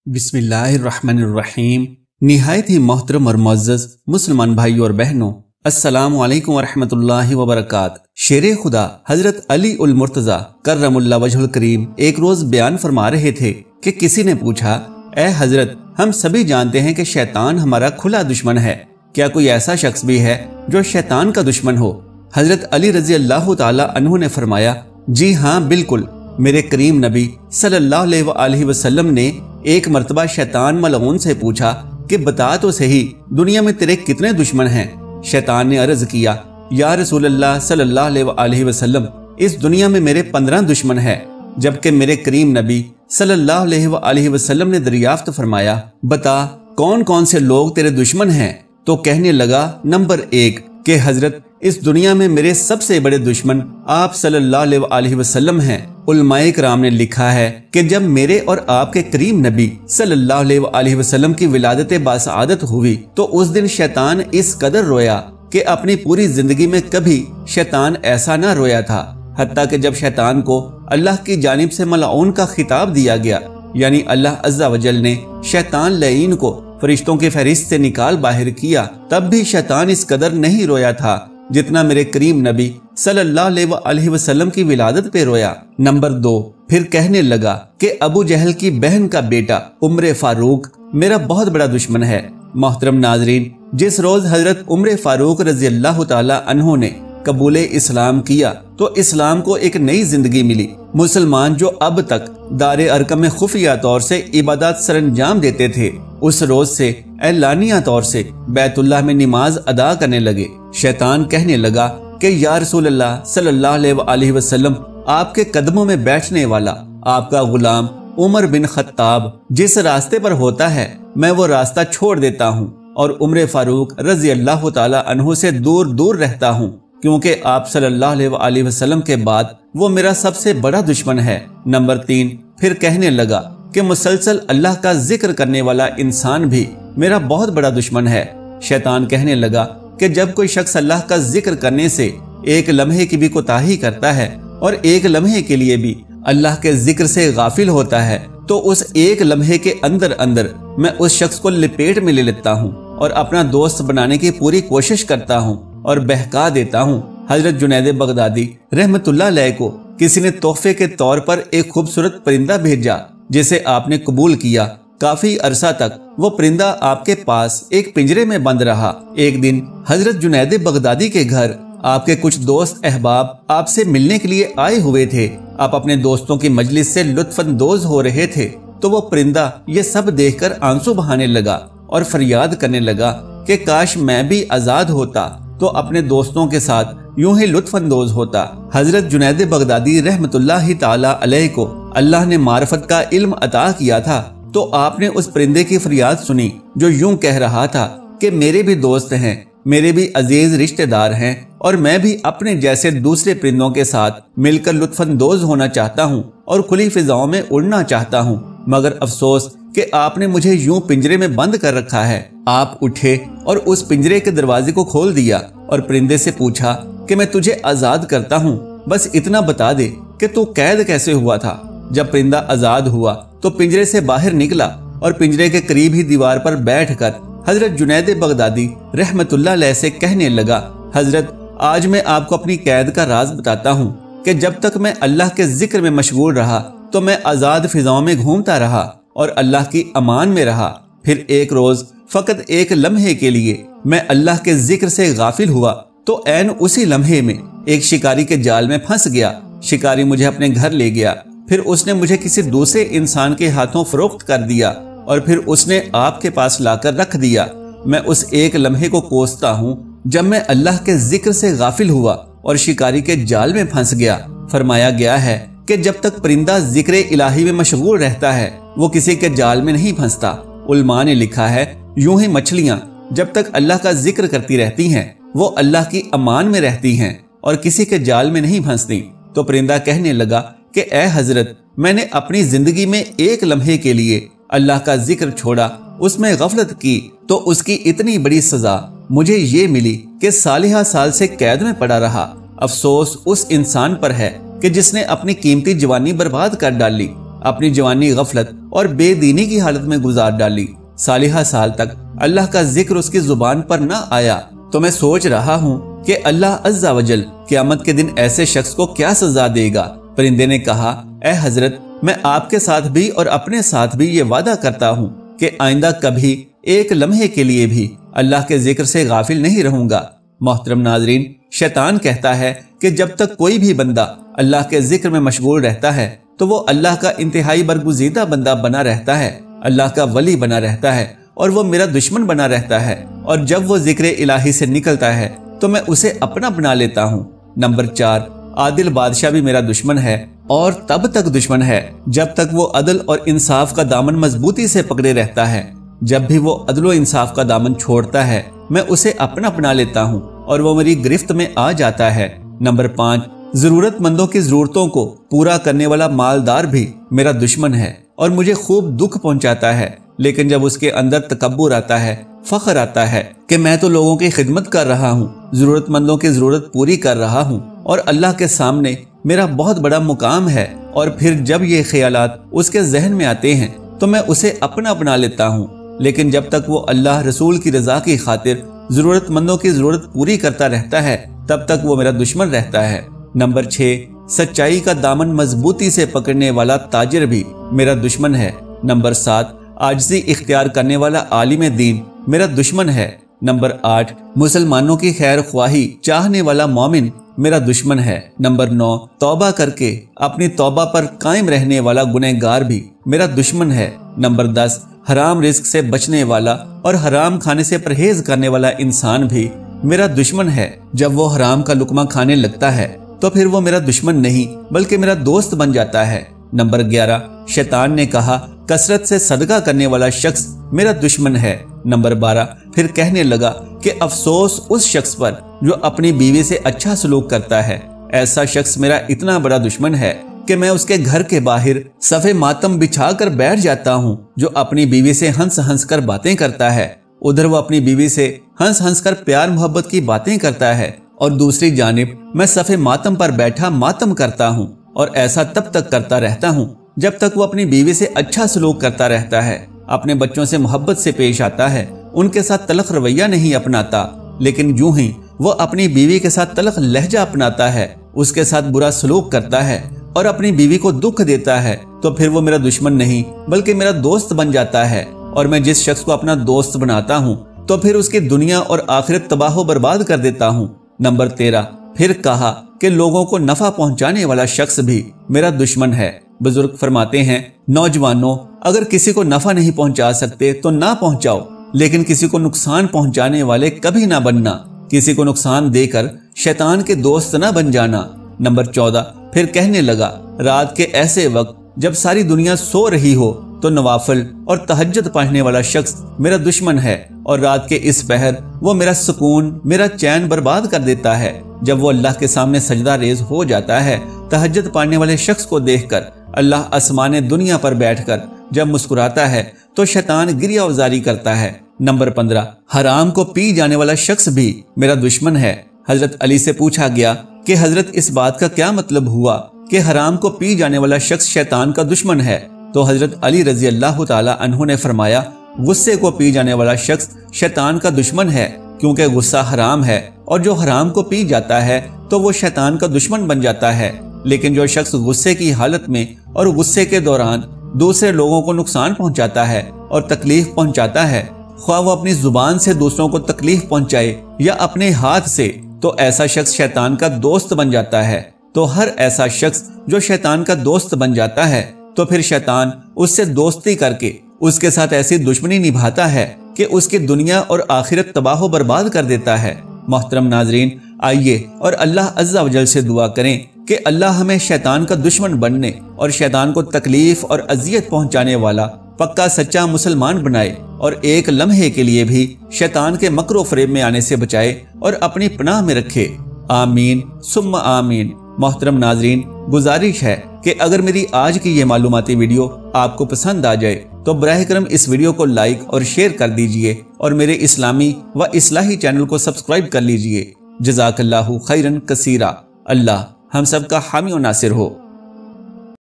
बिस्मिल्लाहिर्रहमानिर्रहीम। निहायत ही मोहतरम और मुअज़्ज़ज़ मुसलमान भाइयों और बहनों, अस्सलामु अलैकुम वरहमतुल्लाहि वबरकात। शेरे खुदा हजरत अली उल मुर्तज़ा कर्रमुल्लाह वजहुल करीम एक रोज बयान फरमा रहे थे कि किसी ने पूछा, ए हजरत, हम सभी जानते हैं कि शैतान हमारा खुला दुश्मन है, क्या कोई ऐसा शख्स भी है जो शैतान का दुश्मन हो? हजरत अली रजी अल्लाह ताला अन्हु ने फरमाया, जी हाँ बिल्कुल। मेरे करीम नबी सल्लल्लाहु अलैहि वसल्लम ने एक मर्तबा शैतान मलऊन से पूछा कि बता तो सही, दुनिया में तेरे कितने दुश्मन हैं? शैतान ने अर्ज किया, या रसूलल्लाह सल्लल्लाहु अलैहि वसल्लम, इस दुनिया में मेरे 15 दुश्मन हैं। जबकि मेरे करीम नबी सल्लल्लाहु अलैहि वसल्लम ने दरियाफ्त फरमाया, बता कौन कौन से लोग तेरे दुश्मन हैं? तो कहने लगा, नंबर 1 कि हजरत, इस दुनिया में मेरे सबसे बड़े दुश्मन आप सल्लल्लाहु अलैहि वसल्लम हैं। उलमाए किराम ने लिखा है कि जब मेरे और आपके करीम नबी सल्लल्लाहु अलैहि वसल्लम की विलादत बासआदत हुई तो उस दिन शैतान इस कदर रोया कि अपनी पूरी जिंदगी में कभी शैतान ऐसा ना रोया था। हत्ता कि जब शैतान को अल्लाह की जानिब से मलऊन का खिताब दिया गया, यानी अल्लाह अज़्ज़ा वजल ने शैतान लईन को फरिश्तों के फहरिस्त से निकाल बाहर किया, तब भी शैतान इस कदर नहीं रोया था जितना मेरे करीम नबी सल्लल्लाहु अलैहि वसल्लम की विलादत पे रोया। नंबर 2, फिर कहने लगा कि अबू जहल की बहन का बेटा उम्र फारूक मेरा बहुत बड़ा दुश्मन है। मोहतरम नाजरीन, जिस रोज हजरत उम्र फारूक रजी अल्लाह ताला अन्हु ने कबूल इस्लाम किया तो इस्लाम को एक नई जिंदगी मिली। मुसलमान जो अब तक दारे अरकम में खुफिया तौर से इबादत सरंजाम देते थे, उस रोज से एलानिया तौर से बैतुल्लाह में नमाज अदा करने लगे। शैतान कहने लगा कि या रसूलल्लाह सल्लल्लाहु अलैहि वसल्लम, आपके कदमों में बैठने वाला आपका गुलाम उमर बिन खत्ताब जिस रास्ते पर होता है, मैं वो रास्ता छोड़ देता हूँ और उम्र फारूक रजी अल्लाह ताला अन्हु से दूर दूर रहता हूँ, क्योंकि आप सल्लल्लाहु अलैहि वसल्लम के बाद वो मेरा सबसे बड़ा दुश्मन है। नंबर 3, फिर कहने लगा कि मुसलसल अल्लाह का जिक्र करने वाला इंसान भी मेरा बहुत बड़ा दुश्मन है। शैतान कहने लगा कि जब कोई शख्स अल्लाह का जिक्र करने से एक लम्हे की भी कोताही करता है और एक लम्हे के लिए भी अल्लाह के जिक्र से गाफिल होता है, तो उस एक लम्हे के अंदर अंदर मैं उस शख्स को लपेट में ले लेता हूँ और अपना दोस्त बनाने की पूरी कोशिश करता हूँ और बहका देता हूँ। हजरत जुनैद बगदादी रहमतुल्लाह अलैह को किसी ने तोहफे के तौर पर एक खूबसूरत परिंदा भेजा जिसे आपने कबूल किया। काफी अरसा तक वो परिंदा आपके पास एक पिंजरे में बंद रहा। एक दिन हजरत जुनैद बगदादी के घर आपके कुछ दोस्त अहबाब आपसे मिलने के लिए आए हुए थे। आप अपने दोस्तों की मजलिस से लुत्फानंदोज हो रहे थे तो वो परिंदा ये सब देखकर आंसू बहाने लगा और फरियाद करने लगा कि काश मैं भी आजाद होता तो अपने दोस्तों के साथ यूं ही लुत्फानंदोज होता। हजरत जुनैद बगदादी रहमतुल्लाहि ताला अलैह को अल्लाह ने मार्फत का इल्म अता किया था, तो आपने उस परिंदे की फरियाद सुनी जो यूं कह रहा था कि मेरे भी दोस्त हैं, मेरे भी अजीज रिश्तेदार हैं और मैं भी अपने जैसे दूसरे परिंदों के साथ मिलकर लुत्फानंदोज होना चाहता हूँ और खुली फिजाओं में उड़ना चाहता हूँ, मगर अफसोस कि आपने मुझे यूं पिंजरे में बंद कर रखा है। आप उठे और उस पिंजरे के दरवाजे को खोल दिया और परिंदे से पूछा कि मैं तुझे आजाद करता हूँ, बस इतना बता दे कि तू कैद कैसे हुआ था। जब परिंदा आजाद हुआ तो पिंजरे से बाहर निकला और पिंजरे के करीब ही दीवार पर बैठकर हजरत जुनैद बगदादी रहमतुल्लाह अलैह से कहने लगा, हजरत, आज मैं आपको अपनी कैद का राज बताता हूँ कि जब तक मैं अल्लाह के जिक्र में मशगूल रहा तो मैं आजाद फिजाओं में घूमता रहा और अल्लाह की अमान में रहा। फिर एक रोज फकत एक लम्हे के लिए मैं अल्लाह के जिक्र से गाफिल हुआ तो ऐन उसी लम्हे में एक शिकारी के जाल में फंस गया। शिकारी मुझे अपने घर ले गया, फिर उसने मुझे किसी दूसरे इंसान के हाथों फरोख्त कर दिया और फिर उसने आपके पास लाकर रख दिया। मैं उस एक लम्हे को कोसता हूँ जब मैं अल्लाह के जिक्र से गाफिल हुआ और शिकारी के जाल में फंस गया। फरमाया गया है कि जब तक परिंदा जिक्र इलाही में मशगूल रहता है वो किसी के जाल में नहीं फंसता। उलमा ने लिखा है, यूं ही मछलियां जब तक अल्लाह का जिक्र करती रहती हैं वो अल्लाह की अमान में रहती हैं और किसी के जाल में नहीं फंसती। तो परिंदा कहने लगा कि ए हजरत, मैंने अपनी जिंदगी में एक लम्हे के लिए अल्लाह का जिक्र छोड़ा, उसमें गफलत की तो उसकी इतनी बड़ी सजा मुझे ये मिली कि सालिहा साल से कैद में पड़ा रहा। अफसोस उस इंसान पर है कि जिसने अपनी कीमती जवानी बर्बाद कर डाली। اپنی جوانی غفلت اور بے دینی کی حالت میں گزار ڈالی، صالحہ سال تک اللہ کا ذکر اس کی زبان پر نہ آیا، تو میں سوچ رہا ہوں کہ اللہ عز و جل قیامت کے دن ایسے شخص کو کیا سزا دے گا۔ پرندے نے کہا، اے حضرت، میں آپ کے ساتھ بھی اور اپنے ساتھ بھی یہ وعدہ کرتا ہوں کہ آئندہ کبھی ایک لمحے کے لیے بھی اللہ کے ذکر سے غافل نہیں رہوں گا۔ محترم ناظرین، شیطان کہتا ہے کہ جب تک کوئی بھی بندہ اللہ کے ذکر میں مشغول رہتا ہے تو وہ اللہ کا انتہائی برگزیدہ بندہ بنا رہتا ہے، اللہ کا ولی بنا رہتا ہے اور وہ میرا دشمن بنا رہتا ہے، اور جب وہ ذکر الہی سے نکلتا ہے تو میں اسے اپنا بنا لیتا ہوں۔ نمبر 4، عادل بادشاہ بھی میرا دشمن ہے، اور تب تک دشمن ہے جب تک وہ عدل اور انصاف کا دامن مضبوطی سے پکڑے رہتا ہے۔ جب بھی وہ عدل و انصاف کا دامن چھوڑتا ہے میں اسے اپنا بنا لیتا ہوں اور وہ میری گرفت میں آ جاتا ہے۔ نمبر 5، ضرورت مندوں کی ضرورتوں کو پورا کرنے والا مالدار بھی میرا دشمن ہے اور مجھے خوب دکھ پہنچاتا ہے، لیکن جب اس کے اندر تکبر آتا ہے، فخر آتا ہے کہ میں تو لوگوں کی خدمت کر رہا ہوں، ضرورت مندوں کی ضرورت پوری کر رہا ہوں اور اللہ کے سامنے میرا بہت بڑا مقام ہے، اور پھر جب یہ خیالات اس کے ذہن میں آتے ہیں تو میں اسے اپنا بنا لیتا ہوں، لیکن جب تک وہ اللہ رسول کی رضا کی خاطر ضرورت مندوں کی ضرورت پوری کرتا رہتا ہے تب تک وہ میرا دشمن رہتا ہے۔ نمبر 6، سچائی کا دامن مضبوطی سے پکڑنے والا تاجر بھی میرا دشمن ہے۔ نمبر 7، عاجزی اختیار کرنے والا عالم دین میرا دشمن ہے۔ نمبر 8، مسلمانوں کی خیر خواہی چاہنے والا مومن میرا دشمن ہے۔ نمبر 9، توبہ کر کے اپنی توبہ پر قائم رہنے والا گنہگار بھی میرا دشمن ہے۔ نمبر 10، حرام رزق سے بچنے والا اور حرام کھانے سے پرہیز کرنے والا انسان بھی میرا دشمن ہے۔ جب وہ حرام کا لقمہ کھانے لگتا ہے تو پھر وہ میرا دشمن نہیں بلکہ میرا دوست بن جاتا ہے۔ نمبر 11، شیطان نے کہا، کثرت سے صدقہ کرنے والا شخص میرا دشمن ہے۔ نمبر 12، پھر کہنے لگا کہ افسوس اس شخص پر جو اپنی بیوی سے اچھا سلوک کرتا ہے، ایسا شخص میرا اتنا بڑا دشمن ہے کہ میں اس کے گھر کے باہر صف ماتم بچھا کر بیٹھ جاتا ہوں۔ جو اپنی بیوی سے ہنس ہنس کر باتیں کرتا ہے، ادھر وہ اپنی بیوی سے ہنس ہنس کر پیار محبت کی باتیں کرتا ہے، اور دوسری جانب میں صف ماتم پر بیٹھا ماتم کرتا ہوں، اور ایسا تب تک کرتا رہتا ہوں جب تک وہ اپنی بیوی سے اچھا سلوک کرتا رہتا ہے، اپنے بچوں سے محبت سے پیش آتا ہے، ان کے ساتھ تلخ رویہ نہیں اپناتا، لیکن یوں ہی وہ اپنی بیوی کے ساتھ تلخ لہجہ اپناتا ہے، اس کے ساتھ برا سلوک کرتا ہے اور اپنی بیوی کو دکھ دیتا ہے، تو پھر وہ میرا دشمن نہیں بلکہ میرا دوست بن جاتا ہے، اور میں جس شخص کو اپنا دوست بناتا ہوں تو پھر اس کی دنیا اور آخرت تباہ و برباد کر دیتا ہوں۔ نمبر 13، پھر کہا کہ لوگوں کو نفع پہنچانے والا شخص بھی میرا دشمن ہے۔ بزرگ فرماتے ہیں، نوجوانوں، اگر کسی کو نفع نہیں پہنچا سکتے تو نہ پہنچاؤ، لیکن کسی کو نقصان پہنچانے والے کبھی نہ بننا، کسی کو نقصان دے کر شیطان کے دوست نہ بن جانا۔ نمبر 14، پھر کہنے لگا، رات کے ایسے وقت جب ساری دنیا سو رہی ہو تو نوافل اور تہجد پڑھنے والا شخص میرا دشمن ہے، اور رات کے اس پہر وہ میرا سکون، میرا چین برباد کر دیتا ہے۔ جب وہ اللہ کے سامنے سجدہ ریز ہو جاتا ہے تہجد پڑھنے والے شخص کو دیکھ کر، اللہ آسمان دنیا پر بیٹھ کر جب مسکراتا ہے تو شیطان گریہ وزاری کرتا ہے۔ نمبر 15، حرام کو پی جانے والا شخص بھی میرا دشمن ہے۔ حضرت علی سے پوچھا گیا کہ حضرت اس بات کا کیا مطلب ہوا کہ حرام کو پی جانے والا شخص شیطان کا دشمن ہے؟ تو حضرت علی رضی اللہ تعالی عنہ نے فرمایا، غصے کو پی جانے والا شخص شیطان کا دشمن ہے، کیونکہ غصہ حرام ہے، اور جو حرام کو پی جاتا ہے تو وہ شیطان کا دشمن بن جاتا ہے۔ لیکن جو شخص غصے کی حالت میں اور غصے کے دوران دوسرے لوگوں کو نقصان پہنچاتا ہے اور تکلیف پہنچاتا ہے، خواہ وہ اپنی زبان سے دوسروں کو تکلیف پہنچائے یا اپنے ہاتھ سے، تو ایسا شخص شیطان کا دوست بن جاتا ہے۔ تو ہر ایسا شخص جو شیطان کا دوست بن جاتا ہے تو پھر شیطان اس سے دوستی کر کے اس کے ساتھ ایسی دشمنی نبھاتا ہے کہ اس کی دنیا اور آخرت تباہ و برباد کر دیتا ہے۔ محترم ناظرین، آئیے اور اللہ عز و جل سے دعا کریں کہ اللہ ہمیں شیطان کا دشمن بننے اور شیطان کو تکلیف اور اذیت پہنچانے والا پکا سچا مسلمان بنائے، اور ایک لمحے کے لیے بھی شیطان کے مکر و فریب میں آنے سے بچائے اور اپنی پناہ میں رکھے۔ آمین ثم آمین۔ محترم ناظرین، گزارش ہے کہ اگر میری آج کی یہ معلوماتی ویڈیو آپ کو پسند آ جائے تو براہ کرم اس ویڈیو کو لائک اور شیئر کر دیجئے، اور میرے اسلامی و اصلاحی چینل کو سبسکرائب کر لیجئے۔ جزاک اللہ خیرن کثیرا۔ اللہ ہم سب کا حامی و ناصر ہو۔